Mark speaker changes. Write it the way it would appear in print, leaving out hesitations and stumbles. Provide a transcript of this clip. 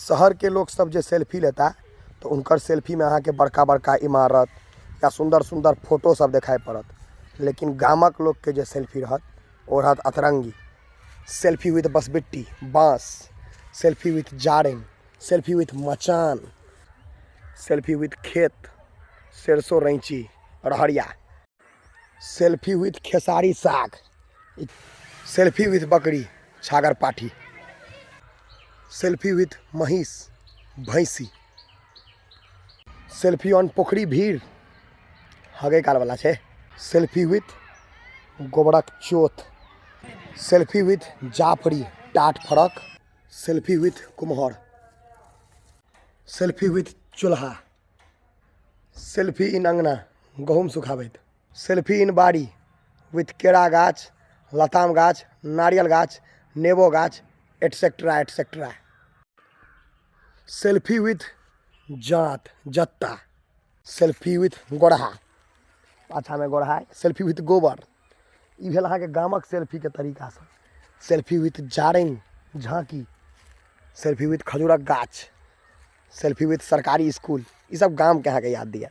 Speaker 1: शहर के लोग सब जे सेल्फी लेता तो उनकर सेल्फी में अहाँ के बड़का बड़का इमारत या सुंदर सुंदर फोटो सब दिखाई पड़त, लेकिन गामक लोग के जे सेल्फी रहत वो रहत अतरंगी। सेल्फी विथ बसबिट्टी बाँस, सेल्फी विथ जाड़न, सेल्फी विथ मचान, सेल्फी विथ खेत सरसों रैंची रहरिया, सेल्फी विथ खेसारी साग, सेल्फी विथ बकरी छागर पाठी, सेल्फी विथ महिष भैंसी, सेल्फी ऑन पोखरी भीड़ हगे काल वाला छे, सेल्फी विथ गोबरक चोथ, सेल्फी विथ जाफरी टाट फरक, सेल्फी विथ कुम्हर, सेल्फी विथ चूल्हा, सेल्फी इन अंगना गहूम सुखाबैत, सेल्फी इन बाड़ी विथ केरा गाछ, लताम गाछ, नारियल गाछ, नेबो गाछ एटसेट्रा एटसेट्रा, सेल्फी विथ जात जत्ता, सेल्फी विथ गोरहा पाछा में गोरहा, सेल्फी विथ गोबर ई भेल अहाँ के गामक सेल्फी के तरीका से। सेल्फी विथ जारनि झांकी, सेल्फी विथ खजूरक गाछ, सेल्फी विथ सरकारी स्कूल, ई सब गाम के अहाँ के याद दिया।